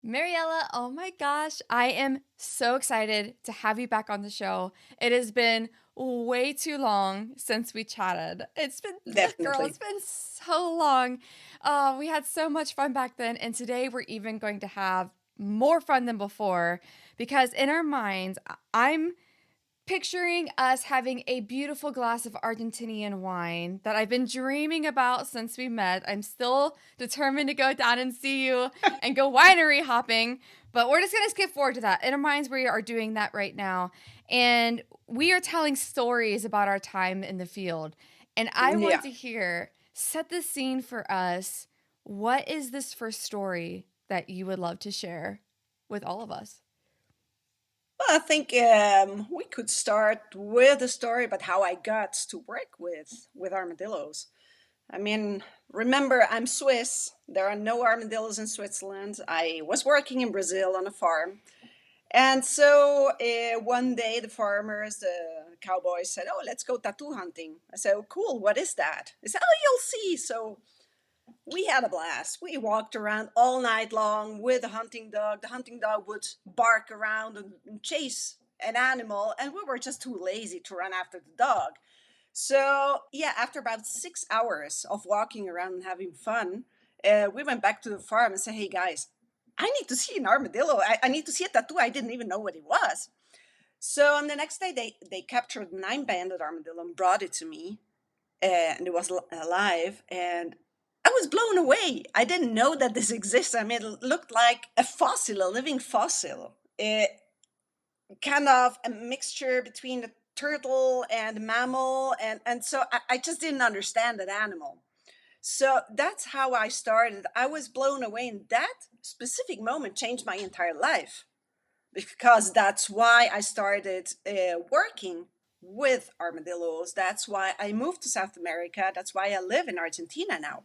Mariella, oh my gosh, I am so excited to have you back on the show. It has been way too long since we chatted. Girl, Definitely. it's been so long. We had so much fun back then, and today we're even going to have more fun than before because in our minds, I'm picturing us having a beautiful glass of Argentinian wine that I've been dreaming about since we met. I'm still determined to go down and see you and go winery hopping, but we're just going to skip forward to that. In our minds, we are doing that right now. And we are telling stories about our time in the field. And I want Yeah. to hear, set the scene for us. What is this first story that you would love to share with all of us? Well, I think we could start with a story about how I got to work with armadillos. I mean, remember, I'm Swiss. There are no armadillos in Switzerland. I was working in Brazil on a farm. And so one day the farmers, the cowboys said, "Oh, let's go tattoo hunting." I said, "Oh, cool. What is that?" They said, "Oh, you'll see." So we had a blast. We walked around all night long with a hunting dog. The hunting dog would bark around and chase an animal, and we were just too lazy to run after the dog. So, yeah, after about 6 hours of walking around and having fun, we went back to the farm and said, "Hey, guys, I need to see an armadillo. I need to see a tattoo. I didn't even know what it was." So, on the next day, they captured 9 banded armadillo and brought it to me, and it was alive. And I was blown away. I didn't know that this exists. I mean, it looked like a fossil, a living fossil. It kind of a mixture between a turtle and a mammal, and so I just didn't understand that animal. So that's how I started. I was blown away, and that specific moment changed my entire life because that's why I started working with armadillos. That's why I moved to South America. That's why I live in Argentina now.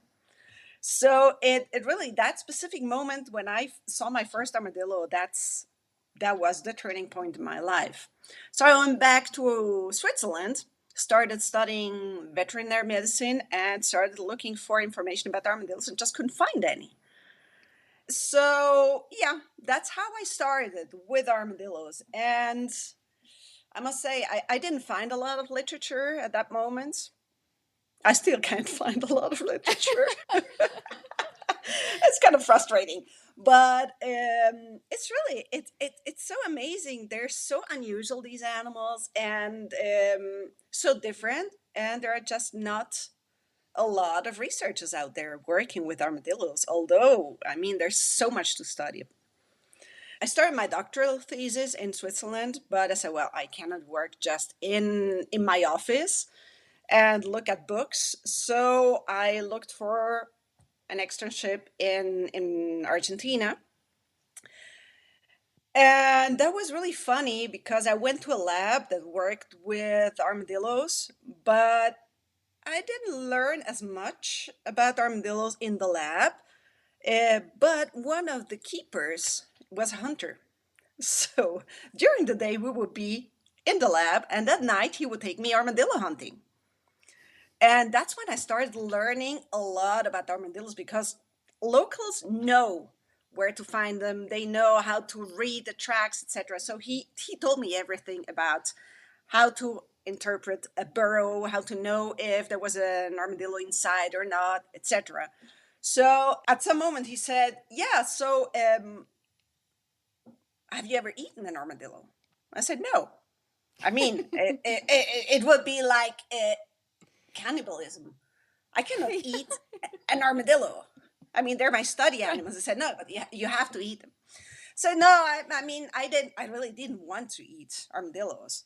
So it really, that specific moment when I saw my first armadillo, that was the turning point in my life. So I went back to Switzerland, started studying veterinary medicine, and started looking for information about armadillos and just couldn't find any. So yeah, that's how I started with armadillos. And I must say, I didn't find a lot of literature at that moment. I still can't find a lot of literature. It's kind of frustrating, but it's really it's so amazing. They're so unusual, these animals, and so different, and there are just not a lot of researchers out there working with armadillos, although I mean there's so much to study. I started my doctoral thesis in Switzerland, but I said, well, I cannot work just in my office and look at books, so I looked for an externship in Argentina. And that was really funny because I went to a lab that worked with armadillos, but I didn't learn as much about armadillos in the lab. But one of the keepers was a hunter. So during the day, we would be in the lab, and at night, he would take me armadillo hunting. And that's when I started learning a lot about armadillos because locals know where to find them. They know how to read the tracks, etc. So he told me everything about how to interpret a burrow, how to know if there was an armadillo inside or not, etc. So at some moment he said, "Yeah, so have you ever eaten an armadillo?" I said, "No." I mean, it would be like cannibalism. I cannot eat an armadillo. I mean, they're my study animals. I said, no, but you have to eat them. So no, I mean, I really didn't want to eat armadillos.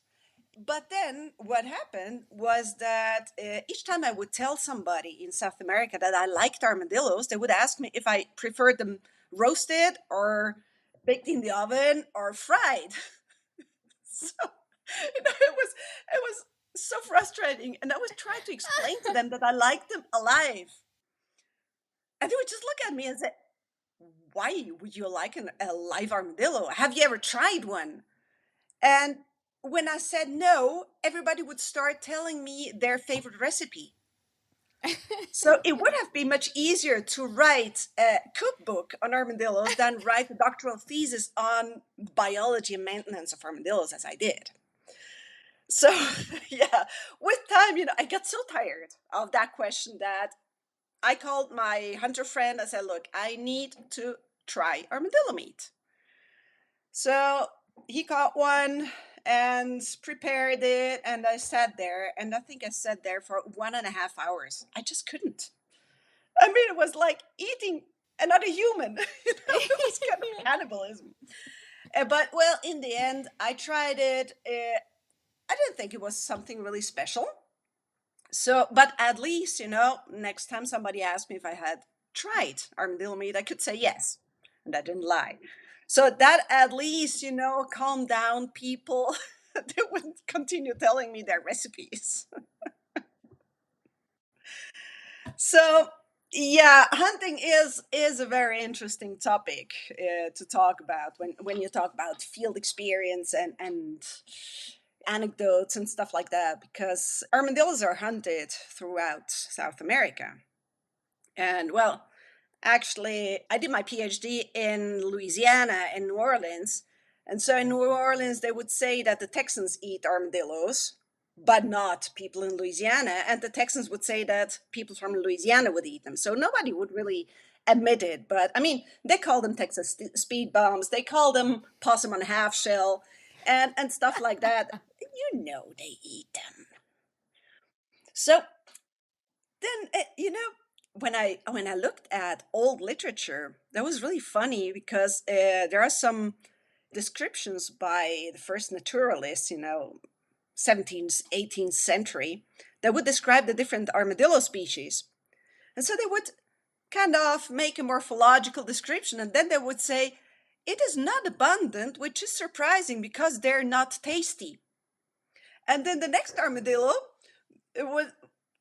But then what happened was that each time I would tell somebody in South America that I liked armadillos, they would ask me if I preferred them roasted or baked in the oven or fried. So it was so frustrating, and I was trying to explain to them that I liked them alive. And they would just look at me and say, "Why would you like a live armadillo? Have you ever tried one?" And when I said no, everybody would start telling me their favorite recipe. So it would have been much easier to write a cookbook on armadillos than write a doctoral thesis on biology and maintenance of armadillos as I did. So yeah, with time, I got so tired of that question that I called my hunter friend. I said, look, I need to try armadillo meat. So he caught one and prepared it, and I sat there, and I think I sat there for 1.5 hours. I just couldn't. I mean, it was like eating another human. It was kind of cannibalism. But well, in the end, I tried it. I didn't think it was something really special. So, but at least, next time somebody asked me if I had tried armadillo meat, I could say yes. And I didn't lie. So that at least, calmed down people that would continue telling me their recipes. So yeah, hunting is a very interesting topic to talk about when you talk about field experience and anecdotes and stuff like that, because armadillos are hunted throughout South America. And well, actually, I did my PhD in Louisiana, in New Orleans. And so in New Orleans, they would say that the Texans eat armadillos, but not people in Louisiana. And the Texans would say that people from Louisiana would eat them. So nobody would really admit it. But I mean, they call them Texas speed bombs, they call them possum on a half shell, and stuff like that. They eat them. So then, when I looked at old literature, that was really funny because there are some descriptions by the first naturalists, 17th, 18th century, that would describe the different armadillo species. And so they would kind of make a morphological description, and then they would say, it is not abundant, which is surprising because they're not tasty. And then the next armadillo, it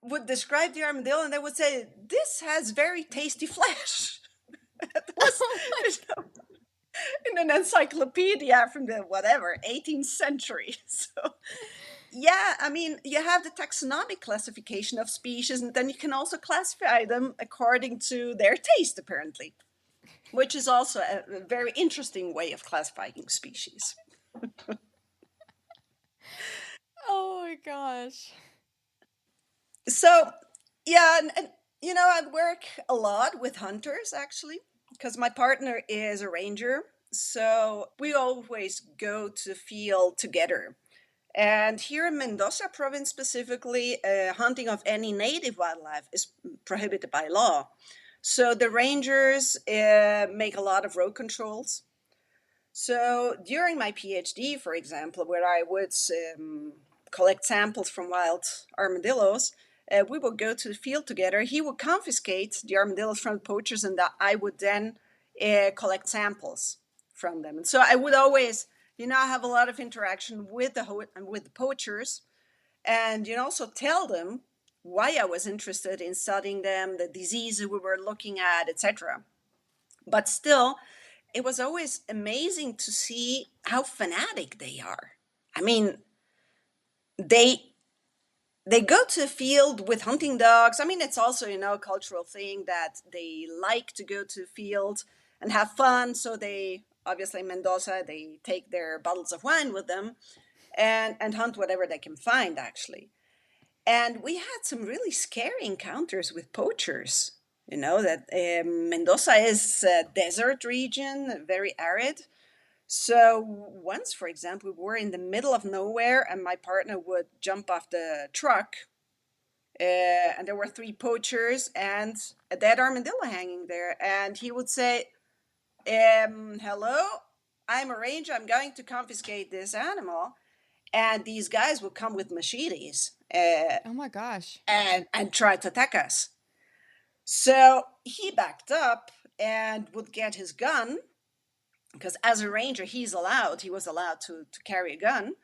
would describe the armadillo, and they would say, this has very tasty flesh. It was in an encyclopedia from the 18th century. So yeah, I mean, you have the taxonomic classification of species, and then you can also classify them according to their taste, apparently, which is also a very interesting way of classifying species. Oh my gosh. So yeah, and I work a lot with hunters, actually, because my partner is a ranger. So we always go to the field together. And here in Mendoza province specifically, hunting of any native wildlife is prohibited by law. So the rangers make a lot of road controls. So during my PhD, for example, where I would collect samples from wild armadillos, we would go to the field together. He would confiscate the armadillos from the poachers, and that I would then collect samples from them. And so I would always, have a lot of interaction with the poachers, and also tell them why I was interested in studying them, the diseases we were looking at, etc. But still, it was always amazing to see how fanatic they are. I mean, they they go to the field with hunting dogs. I mean, it's also, a cultural thing that they like to go to the field and have fun. So they obviously in Mendoza, they take their bottles of wine with them and hunt whatever they can find, actually. And we had some really scary encounters with poachers. That Mendoza is a desert region, very arid. So once, for example, we were in the middle of nowhere, and my partner would jump off the truck, and there were three poachers and a dead armadillo hanging there. And he would say, hello, I'm a ranger. I'm going to confiscate this animal. And these guys would come with machetes Oh my gosh. and try to attack us. So he backed up and would get his gun, because as a ranger, he was allowed to carry a gun.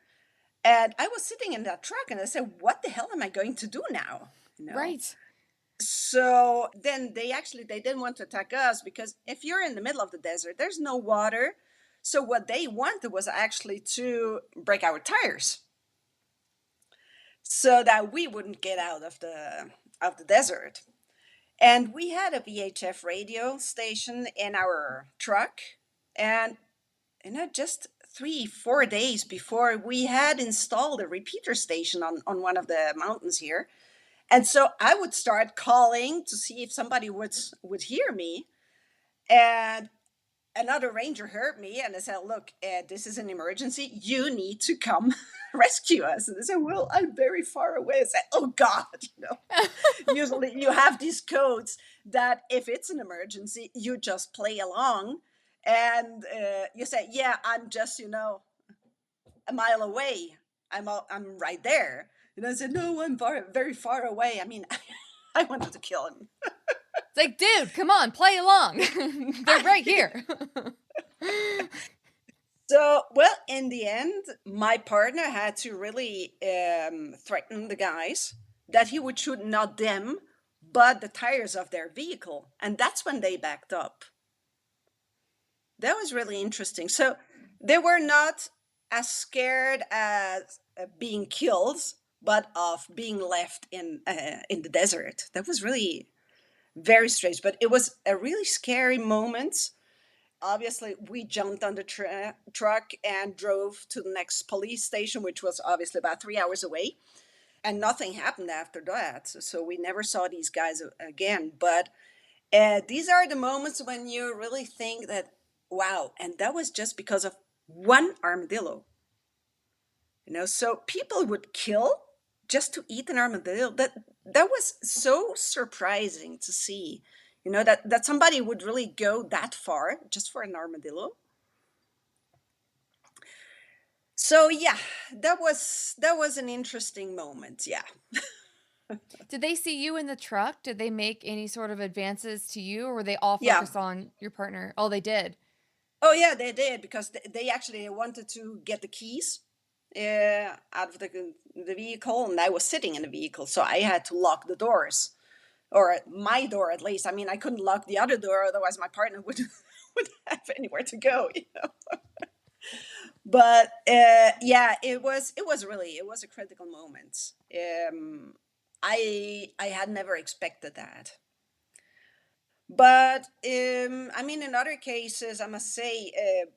And I was sitting in that truck, and I said, what the hell am I going to do now? Right. So then they didn't want to attack us, because if you're in the middle of the desert, there's no water. So what they wanted was actually to break our tires so that we wouldn't get out of of the desert. And we had a VHF radio station in our truck. And, just 3, 4 days before, we had installed a repeater station on one of the mountains here. And so I would start calling to see if somebody would hear me. And another ranger heard me and I said, "Look, this is an emergency. You need to come rescue us." And they said, "Well, I'm very far away." I said, "Oh God, usually you have these codes that if it's an emergency, you just play along, and you say, 'Yeah, I'm just a mile away. I'm right there.'" And I said, "No, I'm very far away." I mean, I wanted to kill him. It's like, dude, come on, play along. They're right here. So, well, in the end, my partner had to really threaten the guys that he would shoot not them, but the tires of their vehicle. And that's when they backed up. That was really interesting. So they were not as scared as being killed, but of being left in the desert. That was really very strange, but it was a really scary moment. Obviously, we jumped on the truck and drove to the next police station, which was obviously about 3 hours away. And nothing happened after that. So we never saw these guys again. But these are the moments when you really think that, wow, and that was just because of one armadillo. So people would kill just to eat an armadillo. That was so surprising to see, that somebody would really go that far just for an armadillo. So yeah, that was an interesting moment. Yeah. Did they see you in the truck? Did they make any sort of advances to you, or were they all Yeah. focused on your partner? Oh, they did. Oh yeah, they did, because they actually wanted to get the keys out of the vehicle, and I was sitting in the vehicle, so I had to lock the doors, or my door at least. I mean, I couldn't lock the other door, otherwise my partner would would have anywhere to go. But yeah, it was a critical moment. I had never expected that. But I mean, in other cases, I must say,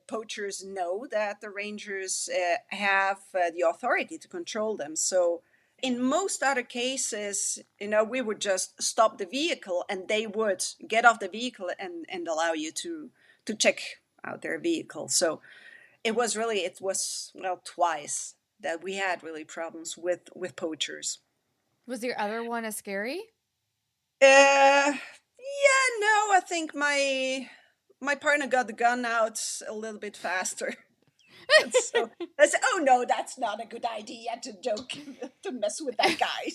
poachers know that the rangers have the authority to control them. So, in most other cases, we would just stop the vehicle, and they would get off the vehicle and allow you to check out their vehicle. So, it was well, twice that we had really problems with poachers. Was your other one as scary? Yeah, no, I think my partner got the gun out a little bit faster. And so I said, "Oh no, that's not a good idea to joke to mess with that guy."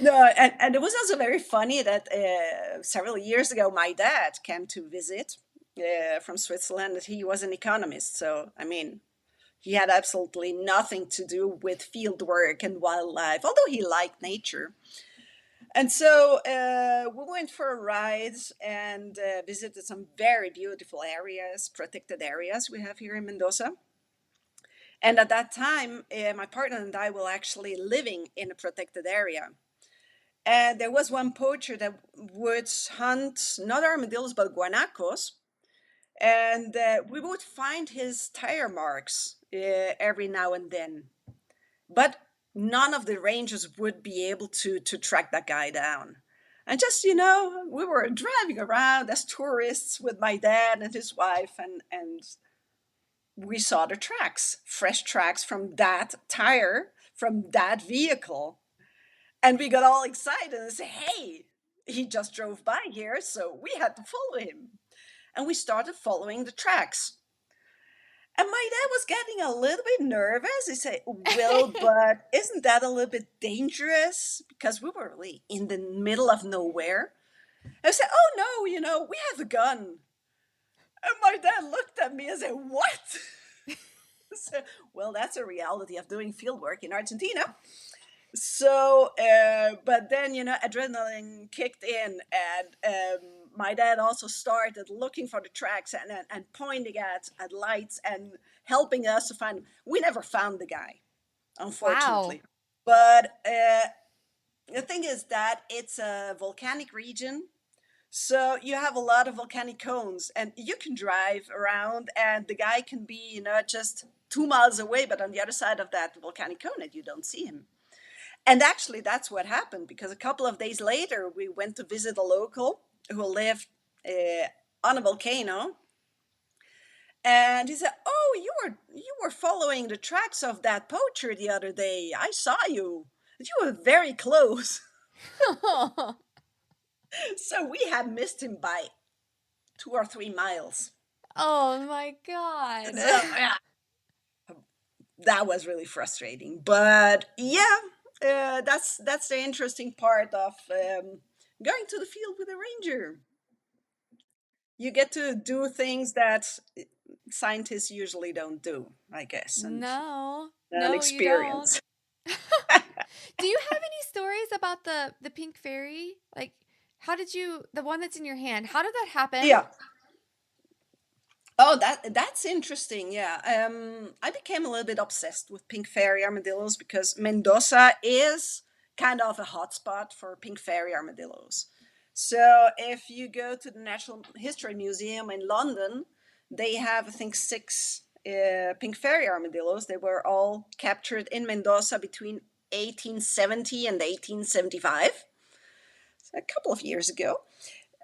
No, and it was also very funny that several years ago my dad came to visit from Switzerland. He was an economist, so I mean, he had absolutely nothing to do with field work and wildlife, although he liked nature. And so we went for a ride and visited some very beautiful areas, protected areas we have here in Mendoza. And at that time, my partner and I were actually living in a protected area. And there was one poacher that would hunt not armadillos but guanacos. And we would find his tire marks every now and then. But none of the rangers would be able to track that guy down. And just, we were driving around as tourists with my dad and his wife, and we saw the tracks, fresh tracks from that tire, from that vehicle. And we got all excited and said, "Hey, he just drove by here, so we had to follow him." And we started following the tracks. And my dad was getting a little bit nervous. He said, "Well, but isn't that a little bit dangerous?" Because we were really in the middle of nowhere. I said, "Oh no, we have a gun." And my dad looked at me and said, "What?" I said, "Well, that's a reality of doing field work in Argentina." So, but then, adrenaline kicked in, and my dad also started looking for the tracks and pointing at lights and helping us to find. We never found the guy. Wow. unfortunately. But the thing is that it's a volcanic region. So you have a lot of volcanic cones, and you can drive around, and the guy can be, just 2 miles away, but on the other side of that volcanic cone, and you don't see him. And actually, that's what happened because a couple of days later, we went to visit a local who lived uh, on a volcano, and he said, "Oh, you were following the tracks of that poacher the other day. I saw you. You were very close." So we had missed him by 2 or 3 miles. Oh my God. So yeah, that was really frustrating. But yeah, that's the interesting part of going to the field with a ranger. You get to do things that scientists usually don't do, I guess, and No, an no, you don't. experience. Do you have any stories about the pink fairy? Like, how did you, the one that's in your hand, how did that happen? Yeah. Oh, that's interesting. Yeah. I became a little bit obsessed with pink fairy armadillos because Mendoza is kind of a hotspot for pink fairy armadillos. So if you go to the Natural History Museum in London, they have, I think, six pink fairy armadillos. They were all captured in Mendoza between 1870 and 1875, so a couple of years ago.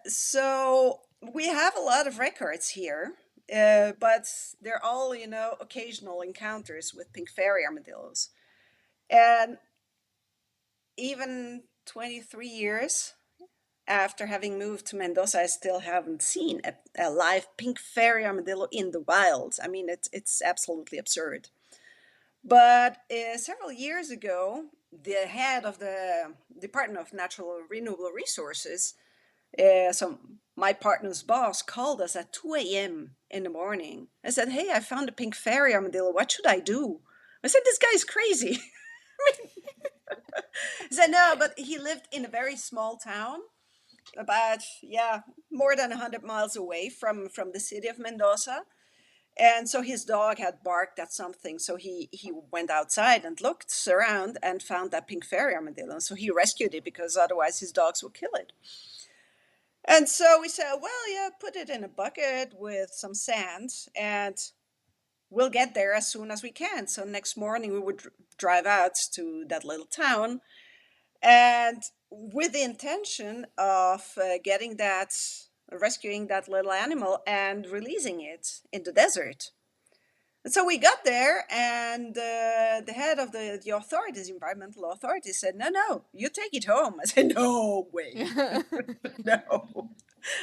So we have a lot of records here, but they're all, occasional encounters with pink fairy armadillos. And even 23 years after having moved to Mendoza, I still haven't seen a live pink fairy armadillo in the wild. I mean, it's absolutely absurd. But several years ago, the head of the Department of Natural Renewable Resources, so my partner's boss, called us at 2 a.m. in the morning and said, "Hey, I found a pink fairy armadillo. What should I do?" I said, "This guy's crazy." He said, "No, but he lived in a very small town, about, yeah, more than 100 miles away from the city of Mendoza. And so his dog had barked at something. So he went outside and looked around and found that pink fairy armadillo. So he rescued it because otherwise his dogs would kill it." And so we said, "Well, yeah, put it in a bucket with some sand and we'll get there as soon as we can." So next morning we would drive out to that little town, and with the intention of rescuing that little animal and releasing it in the desert. And so we got there, and the head of the authorities, environmental authorities, said, "No, no, you take it home." I said, "No way." No.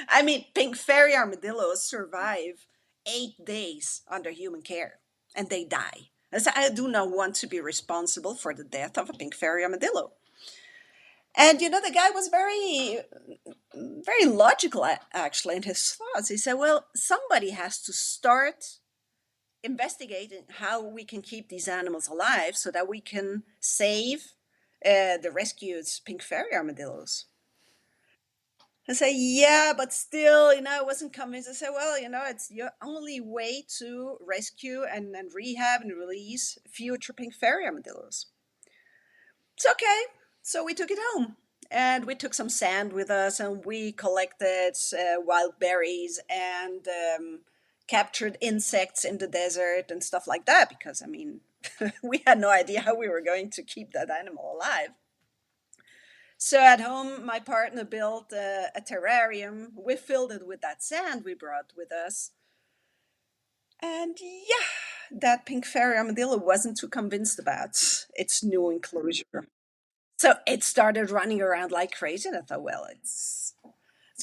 I mean, pink fairy armadillos survive 8 days under human care and they die. As I do not want to be responsible for the death of a pink fairy armadillo. And the guy was very, very logical, actually, in his thoughts. He said, "Well, somebody has to start investigating how we can keep these animals alive so that we can save the rescued pink fairy armadillos." I say, "Yeah, but still, I wasn't convinced." I said, "Well, it's your only way to rescue and rehab and release future pink fairy armadillos." It's okay. So we took it home. And we took some sand with us and we collected wild berries and captured insects in the desert and stuff like that because, I mean, we had no idea how we were going to keep that animal alive. So at home, my partner built a terrarium. We filled it with that sand we brought with us. And yeah, that pink fairy armadillo wasn't too convinced about its new enclosure. So it started running around like crazy. And I thought, well, it's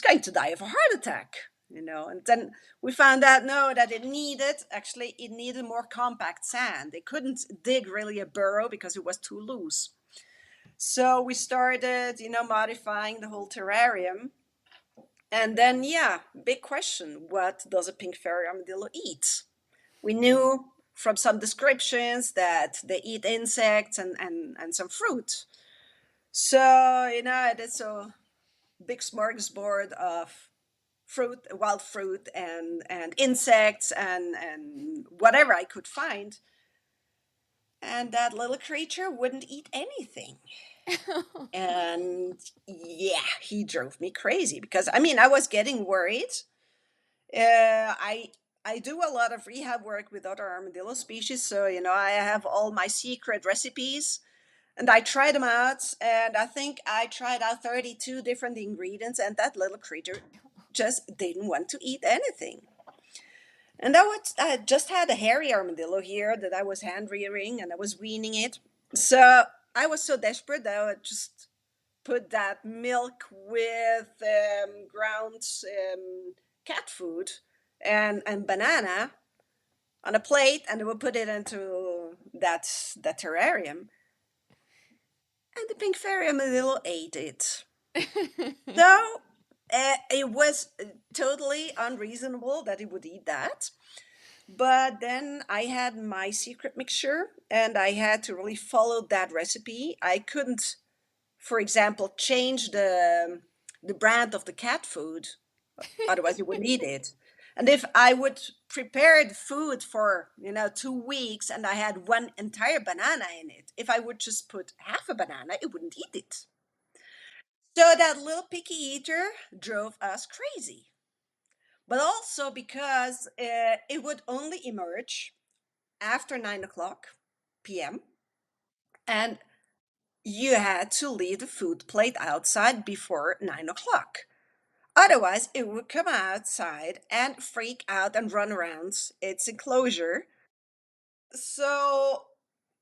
going to die of a heart attack. And then we found out, no, that it needed more compact sand. They couldn't dig really a burrow because it was too loose. So we started, modifying the whole terrarium. And then, yeah, big question: what does a pink fairy armadillo eat? We knew from some descriptions that they eat insects and some fruit. So, it's a big smorgasbord of fruit, wild fruit, and insects and whatever I could find. and that little creature wouldn't eat anything. And yeah, he drove me crazy because I mean I was getting worried. I do a lot of rehab work with other armadillo species, so I have all my secret recipes, and I tried them out, and I think I tried out 32 different ingredients, and that little creature just didn't want to eat anything. And I just had a hairy armadillo here that I was hand rearing, and I was weaning it. So I was so desperate that I would just put that milk with ground cat food and banana on a plate, and I would put it into that terrarium, and the pink fairy armadillo ate it. So it was totally unreasonable that he would eat that. But then I had my secret mixture, and I had to really follow that recipe. I couldn't, for example, change the brand of the cat food, otherwise you wouldn't eat it. And if I would prepare the food for 2 weeks and I had one entire banana in it, if I would just put half a banana, it wouldn't eat it. So that little picky eater drove us crazy. But also because it would only emerge after 9 o'clock p.m. and you had to leave the food plate outside before 9 o'clock. Otherwise, it would come outside and freak out and run around its enclosure. So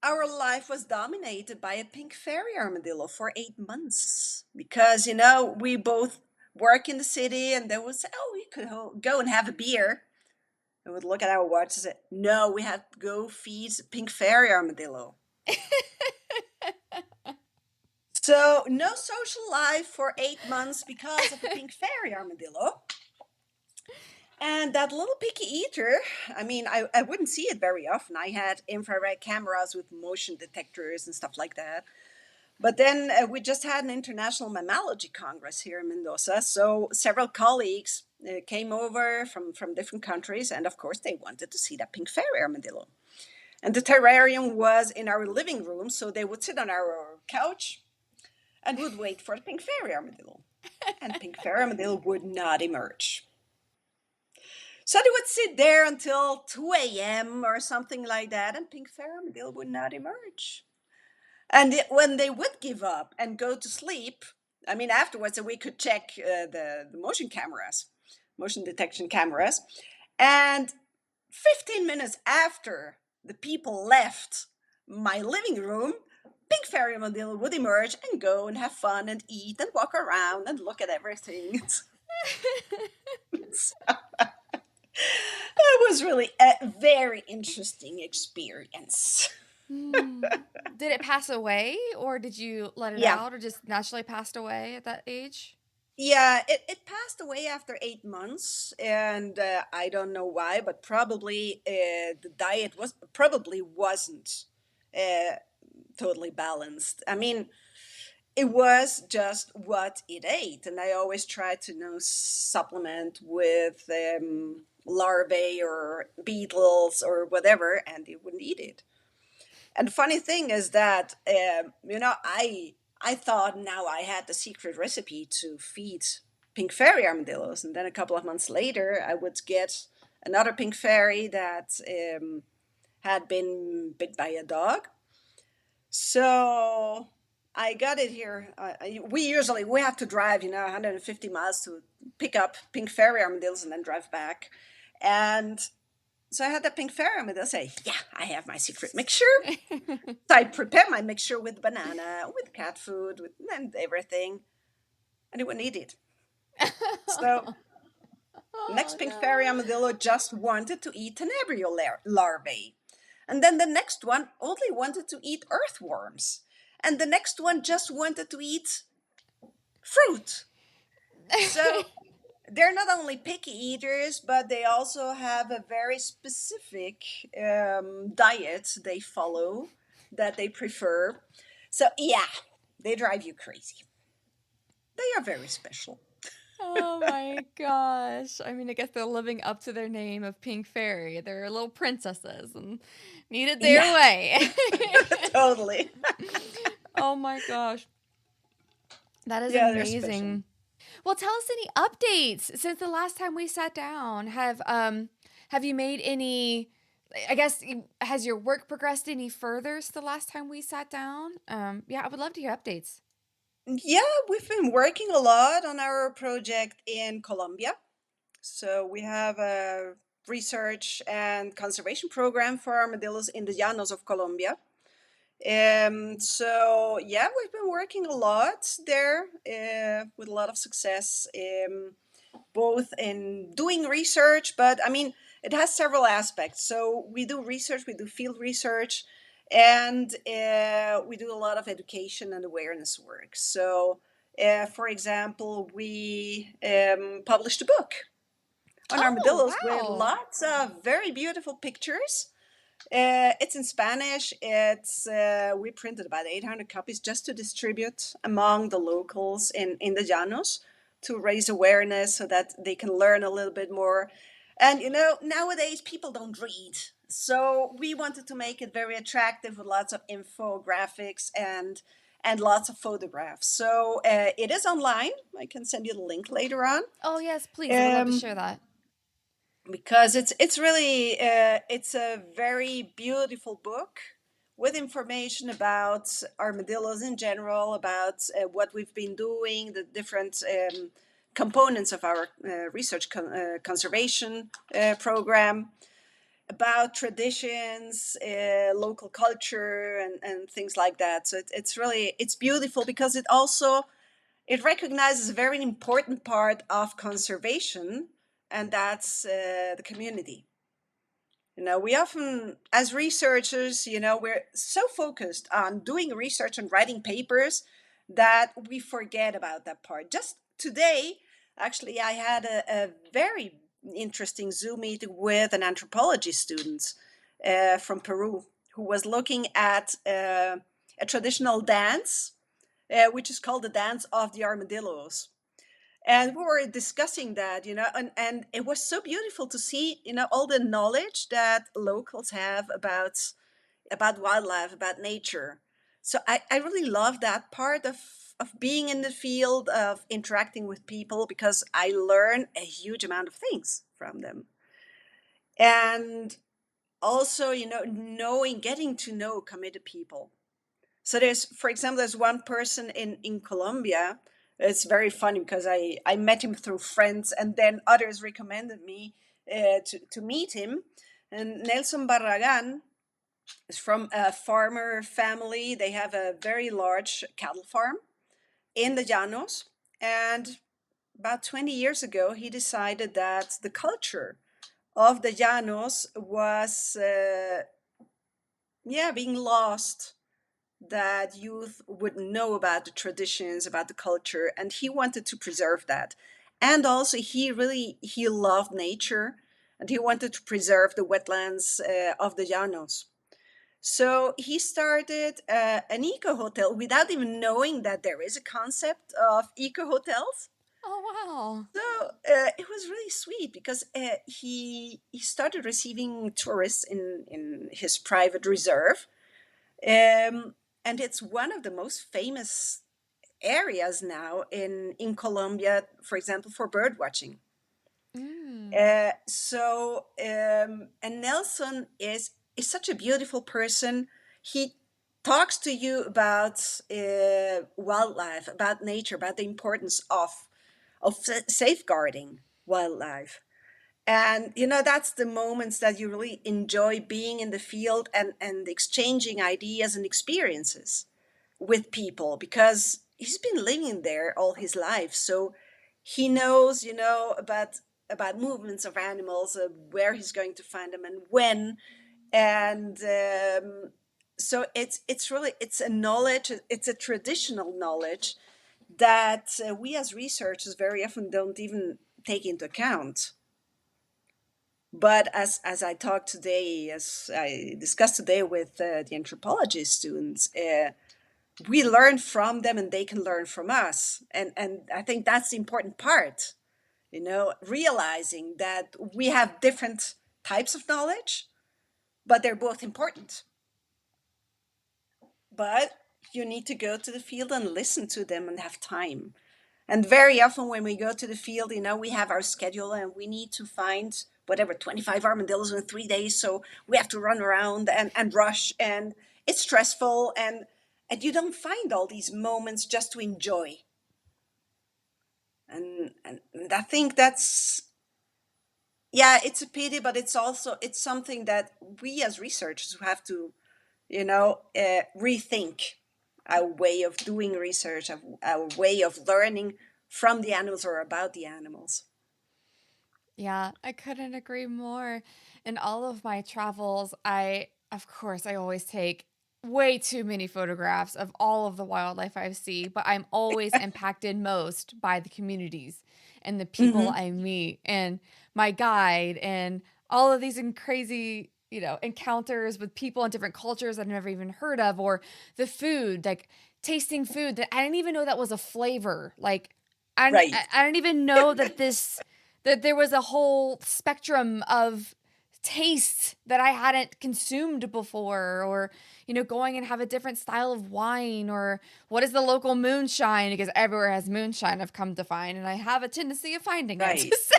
our life was dominated by a pink fairy armadillo for 8 months because we both work in the city, and they would say, "Oh, we could go and have a beer." And would look at our watch and say, "No, we have to go feed pink fairy armadillo." So no social life for 8 months because of the pink fairy armadillo. And that little picky eater, I mean, I wouldn't see it very often. I had infrared cameras with motion detectors and stuff like that. But then we just had an international mammalogy congress here in Mendoza. So several colleagues came over from different countries. And of course, they wanted to see that pink fairy armadillo. And the terrarium was in our living room. So they would sit on our couch and would wait for the pink fairy armadillo. And pink fairy armadillo would not emerge. So they would sit there until 2 a.m. or something like that, and pink fairy armadillo would not emerge. And when they would give up and go to sleep, I mean, afterwards we could check the motion detection cameras, and 15 minutes after the people left my living room, pink fairy armadillo would emerge and go and have fun and eat and walk around and look at everything. It was really a very interesting experience. Did it pass away, or did you let it Yeah. out, or just naturally passed away at that age? Yeah, it passed away after 8 months, and I don't know why, but probably the diet wasn't uh, totally balanced. I mean, it was just what it ate, and I always tried to supplement with larvae or beetles or whatever, and it wouldn't eat it. And the funny thing is that I thought now I had the secret recipe to feed pink fairy armadillos, and then a couple of months later I would get another pink fairy that had been bit by a dog. So I got it here. We have to drive 150 miles to pick up pink fairy armadillos and then drive back, and so I had that pink fairy armadillo say, "Yeah, I have my secret mixture." So I prepare my mixture with banana, with cat food, and everything, and it wouldn't eat it. So next Oh pink fairy no. armadillo just wanted to eat tenebrio larvae. And then the next one only wanted to eat earthworms. And the next one just wanted to eat fruit. So they're not only picky eaters, but they also have a very specific diet they follow that they prefer. So, yeah, they drive you crazy. They are very special. Oh my gosh. I mean, I guess they're living up to their name of Pink Fairy. They're little princesses and needed their Yeah, way. totally. Oh my gosh. That is Yeah, they're special. amazing. Well, tell us any updates since the last time we sat down. Have you made any I guess has your work progressed any further since the last time we sat down? Yeah, I would love to hear updates. Yeah, we've been working a lot on our project in Colombia. So we have a research and conservation program for armadillos in the llanos of Colombia. So yeah, we've been working a lot there with a lot of success, both in doing research, but I mean, it has several aspects. So we do research, we do field research, and we do a lot of education and awareness work. So, for example, we published a book on Oh, armadillos with wow. lots of very beautiful pictures. It's in Spanish. It's we printed about 800 copies just to distribute among the locals in the llanos to raise awareness so that they can learn a little bit more. And you know, nowadays people don't read, so we wanted to make it very attractive with lots of infographics and lots of photographs. So it is online. I can send you the link later on. Oh, yes, please. I would love to Um, share that. because it's really it's a very beautiful book with information about armadillos in general, about what we've been doing, the different components of our research conservation program, about traditions, local culture, and things like that. So it's really it's beautiful because it also it recognizes a very important part of conservation, and that's the community. You know, we often, as researchers, you know, we're so focused on doing research and writing papers that we forget about that part. Just today, actually, I had a very interesting Zoom meeting with an anthropology student from Peru who was looking at a traditional dance, which is called the dance of the armadillos. And we were discussing that, you know, and it was so beautiful to see, you know, all the knowledge that locals have about wildlife, about nature. So I really love that part of being in the field, of interacting with people, because I learn a huge amount of things from them. And also, you know, knowing, getting to know committed people. So there's, for example, there's one person in Colombia. It's very funny because I met him through friends, and then others recommended me to meet him. And Nelson Barragan is from a farmer family. They have a very large cattle farm in the Llanos. And about 20 years ago, he decided that the culture of the Llanos was, yeah, being lost, that youth would know about the traditions, about the culture, and he wanted to preserve that. And also, he loved nature, and he wanted to preserve the wetlands of the Llanos. So he started an eco hotel without even knowing that there is a concept of eco hotels. Oh, wow. So it was really sweet because he started receiving tourists in his private reserve, um, and it's one of the most famous areas now in Colombia, for example, for bird watching. Mm. And Nelson is such a beautiful person. He talks to you about wildlife, about nature, about the importance of safeguarding wildlife. And you know, that's the moments that you really enjoy being in the field and exchanging ideas and experiences with people, because he's been living there all his life. So he knows, you know, about movements of animals, where he's going to find them and when. And so it's really it's a knowledge, it's a traditional knowledge that we as researchers very often don't even take into account. But as I talked today, as I discussed today with the anthropology students, we learn from them and they can learn from us. And I think that's the important part, realizing that we have different types of knowledge, but they're both important. But you need to go to the field and listen to them and have time. And very often when we go to the field, we have our schedule and we need to find whatever 25 armadillos in 3 days. So we have to run around and rush, and it's stressful, and you don't find all these moments just to enjoy. And I think that's, yeah, it's a pity, but it's something that we as researchers have to rethink our way of doing research, our way of learning from the animals or about the animals. Yeah, I couldn't agree more. In all of my travels, of course, I always take way too many photographs of all of the wildlife I see, but I'm always impacted most by the communities and the people Hmm. I meet and my guide and all of these crazy, encounters with people in different cultures I've never even heard of, or the food, like tasting food that I didn't even know that was a flavor. Like, Right, I didn't even know that there was a whole spectrum of tastes that I hadn't consumed before, or going and have a different style of wine, or what is the local moonshine, because everywhere has moonshine, I've come to find, and I have a tendency of finding it. right. So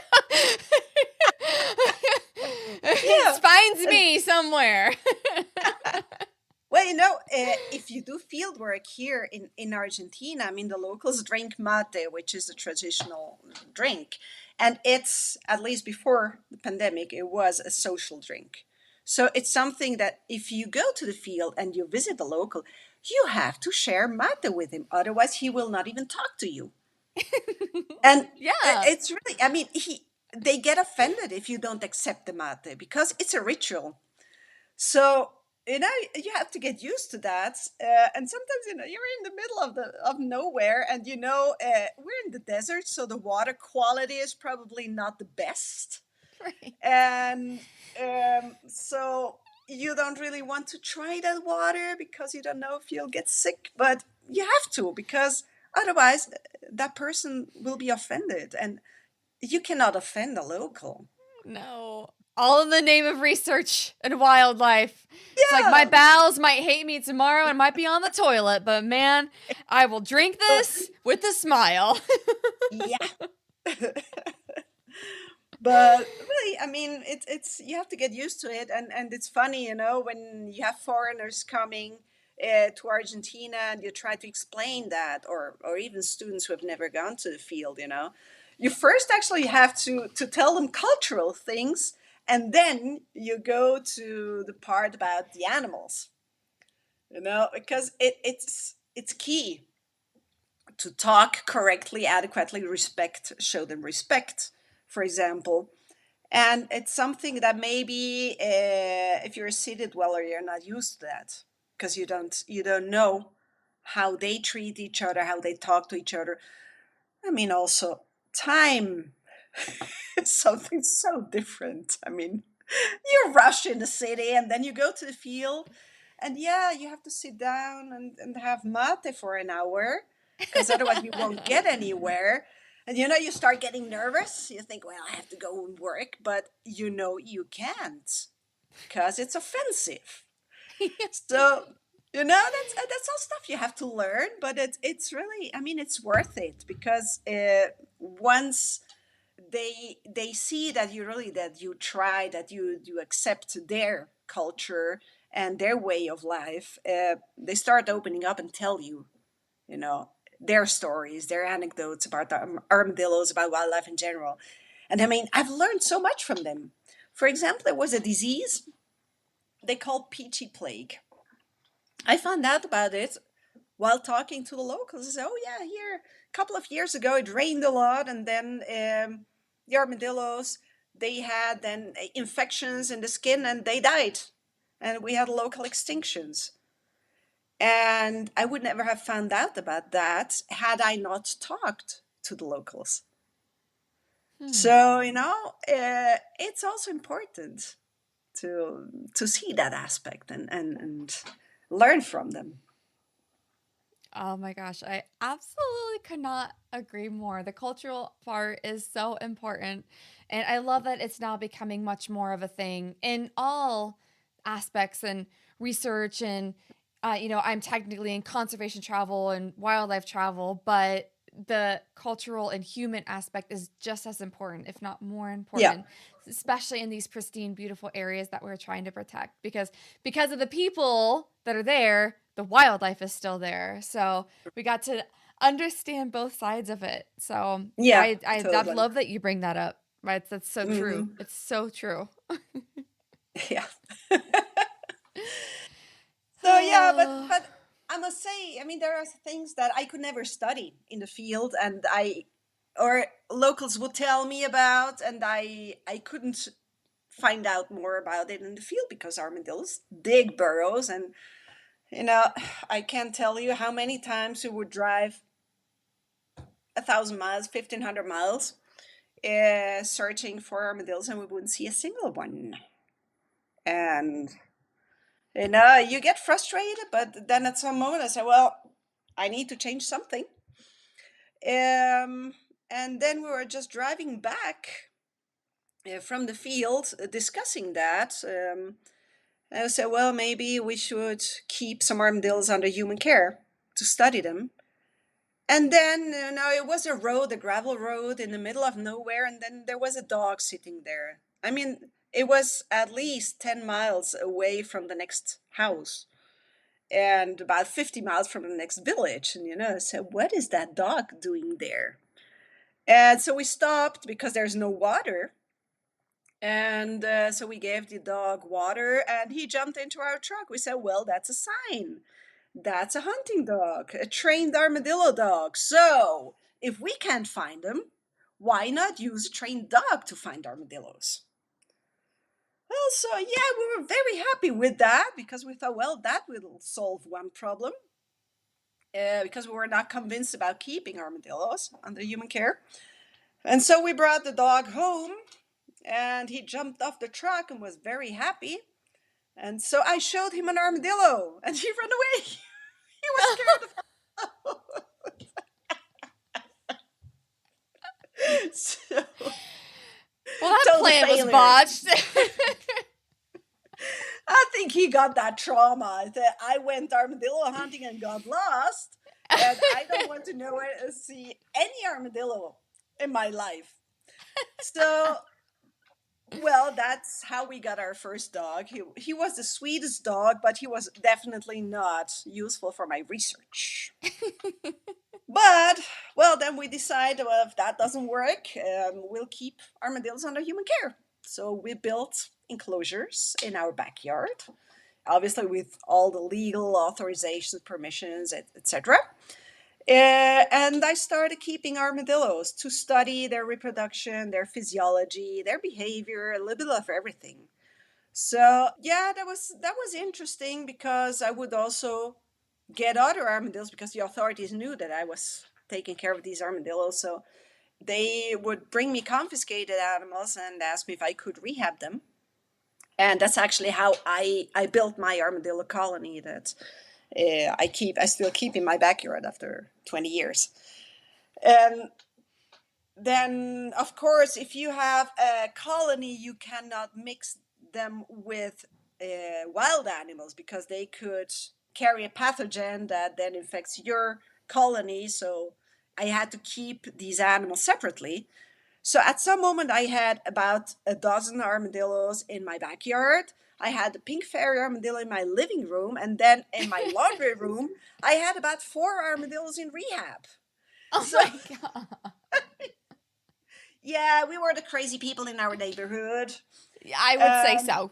it Yeah. finds And me somewhere. well, if you do field work here in Argentina, I mean, the locals drink mate, which is a traditional drink. And it's, at least before the pandemic, it was a social drink. So it's something that if you go to the field and you visit the local, you have to share mate with him. Otherwise, he will not even talk to you. And Yeah. it's really, I mean, they get offended if you don't accept the mate because it's a ritual. So you have to get used to that, and sometimes you're in the middle of nowhere, and we're in the desert, so the water quality is probably not the best, Right. and so you don't really want to try that water because you don't know if you'll get sick, but you have to because otherwise that person will be offended, and you cannot offend a local. No. All in the name of research and wildlife. It's like my Yeah. bowels might hate me tomorrow and might be on the toilet, but man, I will drink this with a smile. Yeah. But really, I mean, it's you have to get used to it, and it's funny, when you have foreigners coming to Argentina and you try to explain that, or even students who have never gone to the field, you first actually have to tell them cultural things, and then you go to the part about the animals, because it's key to talk correctly, adequately, show them respect, for example. And it's something that maybe if you're a city dweller, you're not used to that because you don't know how they treat each other, how they talk to each other. I mean, also time is something so different. I mean, you rush in the city and then you go to the field, and yeah, you have to sit down and have mate for an hour because otherwise you won't get anywhere. And you start getting nervous. You think, well, I have to go and work, but you can't because it's offensive. So that's all stuff you have to learn, but it's really, I mean, it's worth it because once they see that you try, that you accept their culture and their way of life, they start opening up and tell you know their stories, their anecdotes about the armadillos, about wildlife in general. And I mean, I've learned so much from them. For example, there was a disease they called peachy plague. I found out about it while talking to the locals. I said, oh yeah, here a couple of years ago it rained a lot, and then the armadillos, they had then infections in the skin and they died, and we had local extinctions. And I would never have found out about that had I not talked to the locals. Hmm. So it's also important to see that aspect and learn from them. Oh my gosh, I absolutely could not agree more. The cultural part is so important. And I love that it's now becoming much more of a thing in all aspects and research. And, I'm technically in conservation travel and wildlife travel, but the cultural and human aspect is just as important, if not more Yeah, important, especially in these pristine, beautiful areas that we're trying to protect. Because of the people that are there, the wildlife is still there. So we got to understand both sides of it. So yeah, I totally. love that you bring that up. Right, that's so true. Hmm. It's so true. Yeah. So yeah, but I must say, I mean, there are things that I could never study in the field, and I or locals would tell me about, and I couldn't find out more about it in the field because armadillos dig burrows, and you know, I can't tell you how many times we would drive 1,000 miles, 1,500 miles, searching for armadillos, and we wouldn't see a single one. And you get frustrated, but then at some moment I say, well, I need to change something. Um, and then we were just driving back from the field discussing that. I said, well, maybe we should keep some armadillos under human care to study them. And then, it was a road, a gravel road in the middle of nowhere, and then there was a dog sitting there. I mean, it was at least 10 miles away from the next house and about 50 miles from the next village. And, so what is that dog doing there? And so we stopped because there's no water. And so we gave the dog water and he jumped into our truck. We said, well, that's a sign. That's a hunting dog, a trained armadillo dog. So if we can't find them, why not use a trained dog to find armadillos? Well, so yeah, we were very happy with that because we thought, well, that will solve one problem. Because we were not convinced about keeping armadillos under human care. And so we brought the dog home and he jumped off the truck and was very happy. And so I showed him an armadillo and he ran away. He was scared of so Well, that total plan was failure. botched. I think he got that trauma that I went armadillo hunting and got lost. And I don't want to see any armadillo in my life. So, well, that's how we got our first dog. He was the sweetest dog, but he was definitely not useful for my research. But, well, then we decided, well, if that doesn't work, we'll keep armadillos under human care. So we built enclosures in our backyard, obviously with all the legal authorizations, permissions, etc. And I started keeping armadillos to study their reproduction, their physiology, their behavior, a little bit of everything. So yeah, that was interesting because I would also get other armadillos because the authorities knew that I was taking care of these armadillos. So they would bring me confiscated animals and ask me if I could rehab them. And that's actually how I built my armadillo colony that I still keep in my backyard after 20 years. And then, of course, if you have a colony, you cannot mix them with wild animals because they could carry a pathogen that then infects your colony. So I had to keep these animals separately. So at some moment, I had about a dozen armadillos in my backyard. I had the pink fairy armadillo in my living room, and then in my laundry room, I had about 4 armadillos in rehab. Oh So my god. yeah, we were the crazy people in our neighborhood. I would say Um,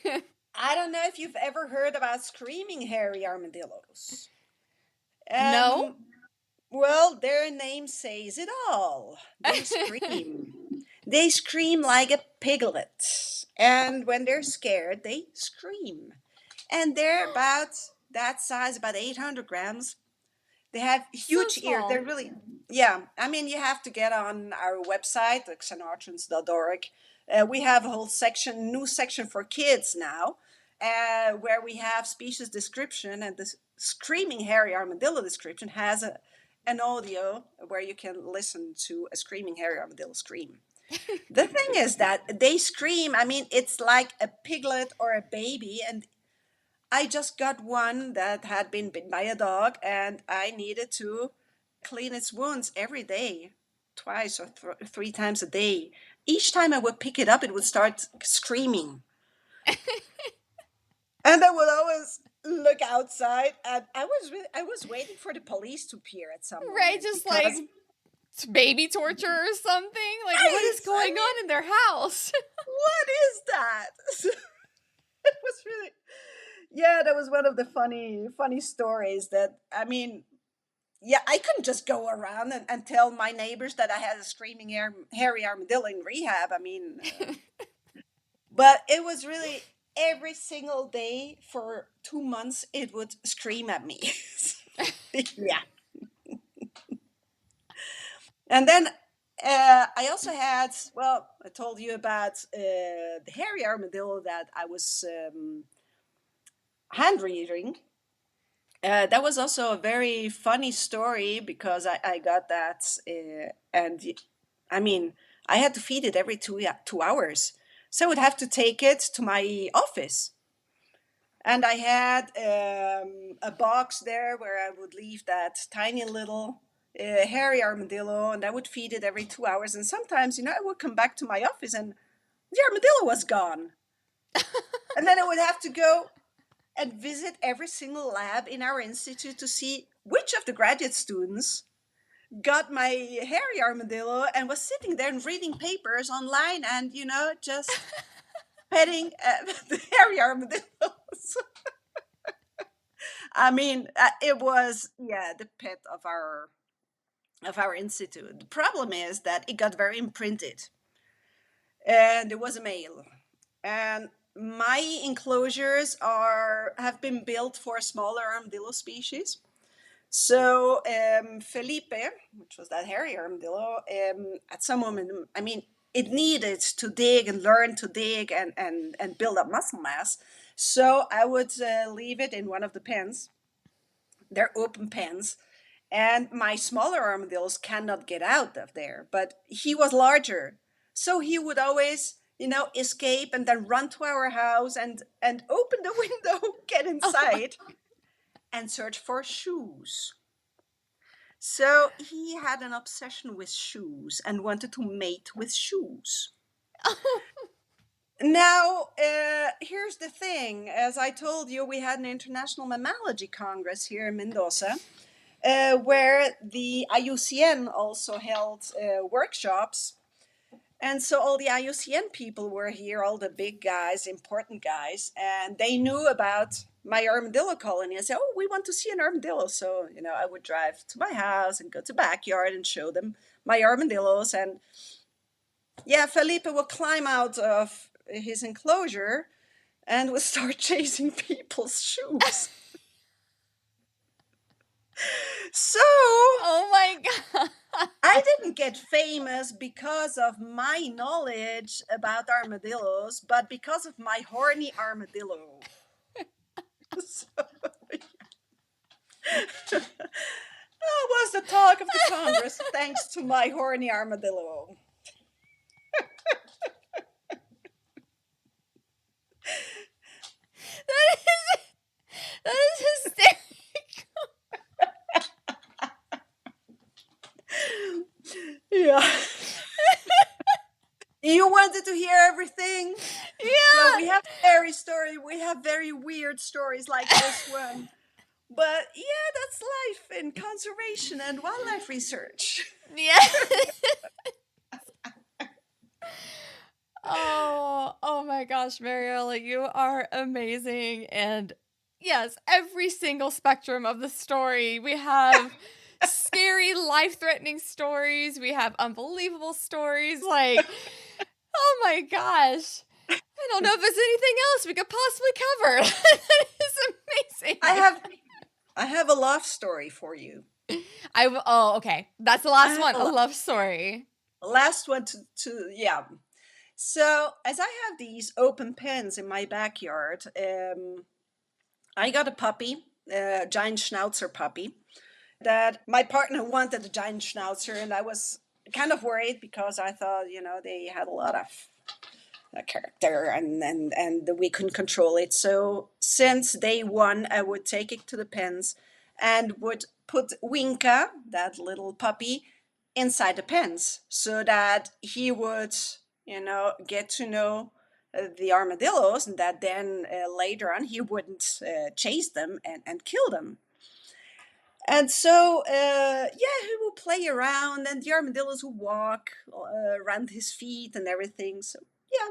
so. I don't know if you've ever heard about screaming hairy armadillos. No? Um, well, their name says it all. They Oh scream. They scream like a piglet. And when they're scared, they scream. And they're about that size, about 800 grams. They have so huge ears. They're small. really, yeah. I mean, you have to get on our website, xenotrans.org. We have a whole section, new section for kids now. where we have species description, and the screaming hairy armadillo description has an audio where you can listen to a screaming hairy armadillo scream. The thing is that they scream, I mean, it's like a piglet or a baby. And I just got one that had been bitten by a dog, and I needed to clean its wounds every day, twice or three times a day. Each time I would pick it up, it would start screaming. And I would always look outside, and I was waiting for the police to appear at some Right, moment, just like because baby torture or something. Like, what right, is going on in their house? what is that? It was really, yeah, that was one of the funny stories. That, I mean, yeah, I couldn't just go around and tell my neighbors that I had a screaming hairy armadillo in rehab. I mean, but it was really every single day for 2 months it would scream at me. Yeah. And then I also had, well, I told you about the hairy armadillo that I was hand rearing. That was also a very funny story, because I got that, and I mean, I had to feed it every 2 hours. So I would have to take it to my office. And I had a box there where I would leave that tiny little hairy armadillo, and I would feed it every 2 hours. And sometimes, I would come back to my office and the armadillo was gone. And then I would have to go and visit every single lab in our institute to see which of the graduate students got my hairy armadillo and was sitting there and reading papers online and, just petting the hairy armadillos. I mean, it was, yeah, the pet of our institute. The problem is that it got very imprinted, and it was a male. And my enclosures have been built for smaller armadillo species. So Felipe, which was that hairy armadillo, at some moment, I mean, it needed to dig and learn to dig and build up muscle mass. So I would leave it in one of the pens. They're open pens. And my smaller armadillos cannot get out of there. But he was larger. So he would always, escape and then run to our house and open the window, get Oh my. inside, and search for shoes. So he had an obsession with shoes and wanted to mate with shoes. Now, here's the thing. As I told you, we had an International Mammalogy Congress here in Mendoza, where the IUCN also held workshops. And so all the IUCN people were here, all the big guys, important guys, and they knew about my armadillo colony. I said, oh, we want to see an armadillo. So, I would drive to my house and go to the backyard and show them my armadillos. And yeah, Felipe would climb out of his enclosure and would start chasing people's shoes. So, Oh my god. I didn't get famous because of my knowledge about armadillos, but because of my horny armadillo. So, that was the talk of the Congress, thanks to my horny armadillo. That is hysterical. Yeah. You wanted to hear everything? Yeah. Well, we have very weird stories like this one. But yeah, that's life in conservation and wildlife research. Yeah. Oh my gosh, Mariella, you are amazing. And yes, every single spectrum of the story. We have scary, life-threatening stories. We have unbelievable stories. Like, oh my gosh. I don't know if there's anything else we could possibly cover. That is amazing. I have a love story for you. Okay. That's the last one. A love story. Last one to yeah. So, as I have these open pens in my backyard, I got a puppy, a giant schnauzer puppy, that my partner wanted a giant schnauzer, and I was kind of worried because I thought, they had a lot of character and we couldn't control it. So since day one, I would take it to the pens and would put Winka, that little puppy, inside the pens so that he would, get to know the armadillos, and that then later on he wouldn't chase them and kill them. And so, yeah, he will play around, and the armadillos will walk around his feet and everything. So, yeah,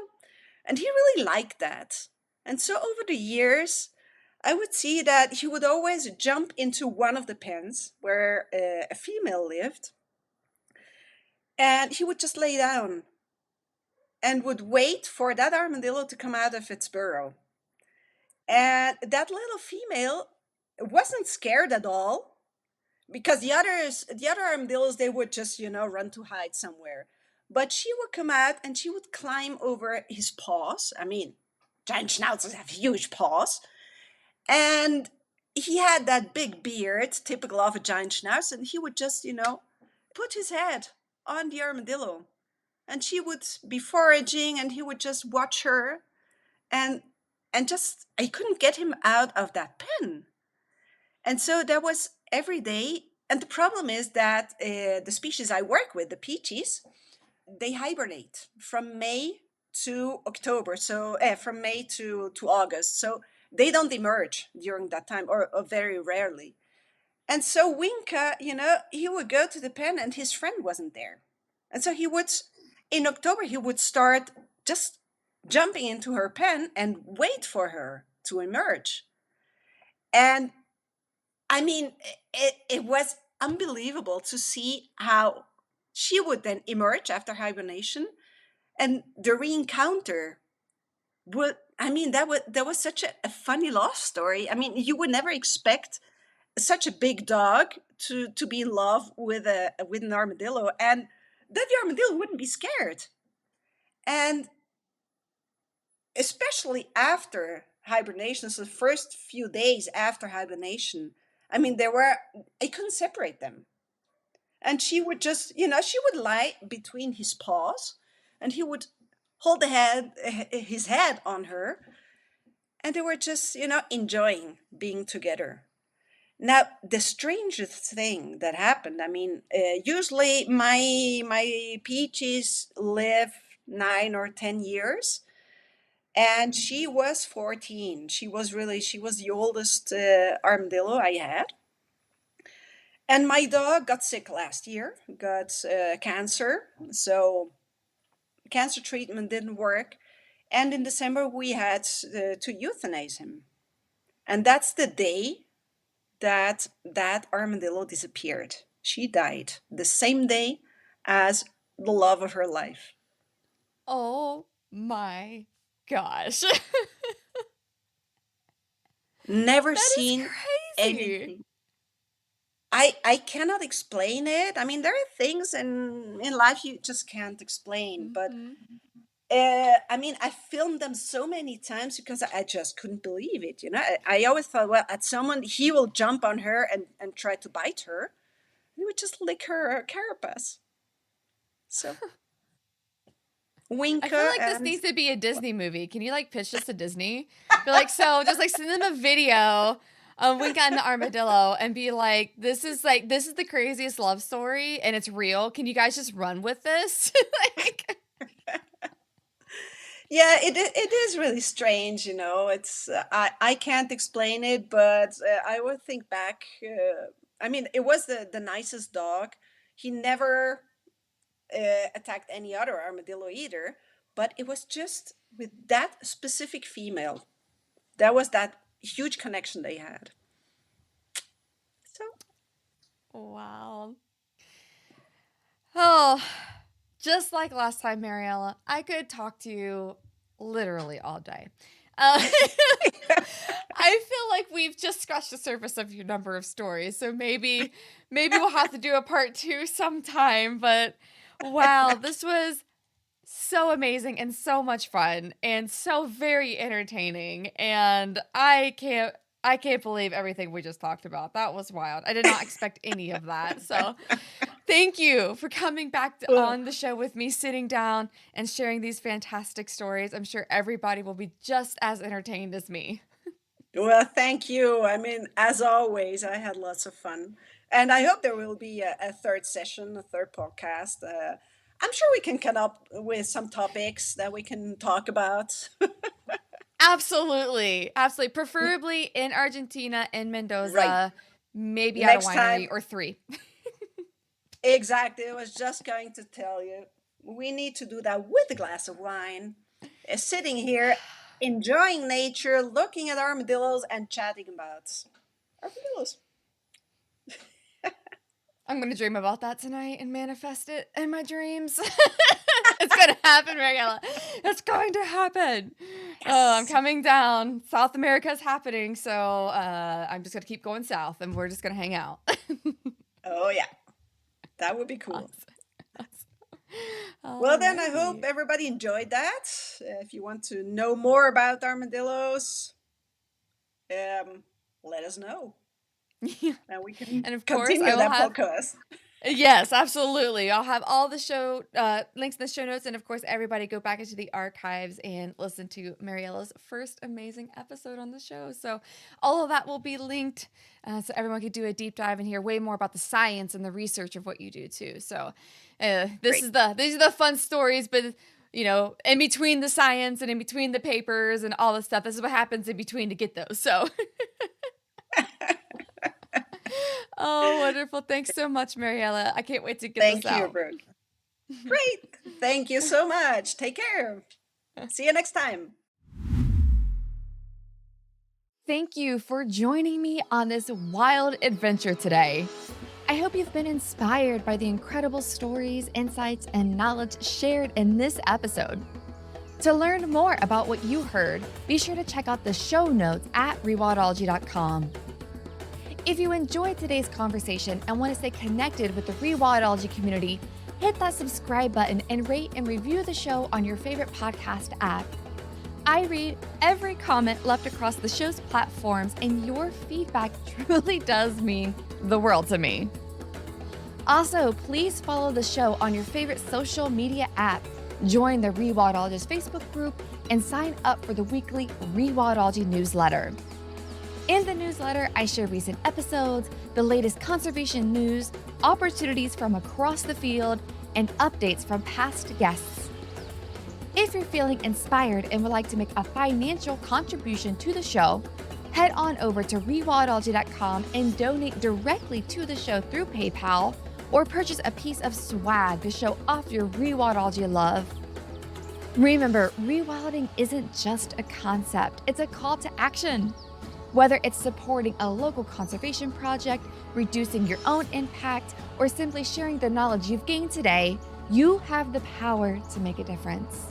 and he really liked that. And so, over the years, I would see that he would always jump into one of the pens where a female lived, and he would just lay down and would wait for that armadillo to come out of its burrow. And that little female wasn't scared at all, because the other armadillos, they would just run to hide somewhere, but she would come out and she would climb over his paws. I mean, giant schnauzers have huge paws, and he had that big beard typical of a giant schnauzer, and he would just put his head on the armadillo, and she would be foraging, and he would just watch her, and just I couldn't get him out of that pen. And so that was every day. And the problem is that the species I work with, the peaches, they hibernate from May to October. So from May to August. So they don't emerge during that time, or very rarely. And so Winka, he would go to the pen and his friend wasn't there. And so in October, he would start just jumping into her pen and wait for her to emerge. And I mean, it was unbelievable to see how she would then emerge after hibernation, and the reencounter would. I mean, that was such a funny love story. I mean, you would never expect such a big dog to be in love with an armadillo, and that the armadillo wouldn't be scared, and especially after hibernation, so the first few days after hibernation, I mean, I couldn't separate them. And she would just, she would lie between his paws, and he would hold his head on her, and they were just, enjoying being together. Now, the strangest thing that happened, I mean, usually my peaches live 9 or 10 years, and she was 14. She was the oldest armadillo I had. And my dog got sick last year, got cancer. So cancer treatment didn't work. And in December, we had to euthanize him. And that's the day that armadillo disappeared. She died the same day as the love of her life. Oh my gosh. Never That is seen crazy. anything. I cannot explain it. I mean, there are things in life you just can't explain. But Mhm. I mean, I filmed them so many times because I just couldn't believe it. I always thought, well, at someone he will jump on her and try to bite her. He would just lick her carapace. So I feel Winka like this and needs to be a Disney movie. Can you like pitch this to Disney? Be like, so just like send them a video of Winka and the armadillo and be like, this is the craziest love story and it's real. Can you guys just run with this? Like, yeah, it is really strange. It's I can't explain it, but I would think back. I mean, it was the nicest dog. He never attacked any other armadillo either, but it was just with that specific female. That was that huge connection they had. So wow. Oh, just like last time, Mariella, I could talk to you literally all day. I feel like we've just scratched the surface of your number of stories, so maybe we'll have to do a part 2 sometime. But wow, this was so amazing and so much fun and so very entertaining. And I can't believe everything we just talked about. That was wild. I did not expect any of that. So thank you for coming back Well, on the show with me, sitting down and sharing these fantastic stories. I'm sure everybody will be just as entertained as me. well, thank you. I mean, as always, I had lots of fun. And I hope there will be a third session, a third podcast. I'm sure we can come up with some topics that we can talk about. Absolutely. Absolutely. Preferably in Argentina, in Right. Mendoza, maybe at a Next winery time, or three. exactly. I was just going to tell you, we need to do that with a glass of wine, sitting here, enjoying nature, looking at armadillos, and chatting about armadillos. I'm going to dream about that tonight and manifest it in my dreams. It's going to happen, Mariella. It's going to happen. Oh, I'm Yes. coming down. South America is happening. So I'm just going to keep going south and we're just going to hang out. Oh, yeah. That would be cool. Awesome. Well, then, I hope Alrighty. everybody enjoyed that. If you want to know more about armadillos, let us know. Yeah. And we can And of course, I continue will that have. podcast. Yes, absolutely. I'll have all the show links in the show notes, and of course, everybody go back into the archives and listen to Mariella's first amazing episode on the show. So all of that will be linked, so everyone can do a deep dive and hear way more about the science and the research of what you do too. So Great. these are the fun stories, but in between the science and in between the papers and all this stuff, this is what happens in between to get those. So. Oh, wonderful. Thanks so much, Mariella. I can't wait to get this Thank you, out. Brooke. Great. Thank you so much. Take care. See you next time. Thank you for joining me on this wild adventure today. I hope you've been inspired by the incredible stories, insights, and knowledge shared in this episode. To learn more about what you heard, be sure to check out the show notes at rewildology.com. If you enjoyed today's conversation and want to stay connected with the Rewildology community, hit that subscribe button and rate and review the show on your favorite podcast app. I read every comment left across the show's platforms, and your feedback truly does mean the world to me. Also, please follow the show on your favorite social media app, join the Rewildologist Facebook group, and sign up for the weekly Rewildology newsletter. In the newsletter, I share recent episodes, the latest conservation news, opportunities from across the field, and updates from past guests. If you're feeling inspired and would like to make a financial contribution to the show, head on over to rewildology.com and donate directly to the show through PayPal, or purchase a piece of swag to show off your Rewildology love. Remember, rewilding isn't just a concept, it's a call to action. Whether it's supporting a local conservation project, reducing your own impact, or simply sharing the knowledge you've gained today, you have the power to make a difference.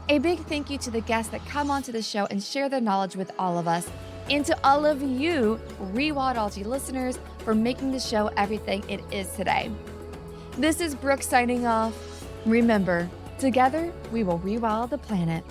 A big thank you to the guests that come onto the show and share their knowledge with all of us, and to all of you Rewildology listeners for making the show everything it is today. This is Brooke signing off. Remember, together we will rewild the planet.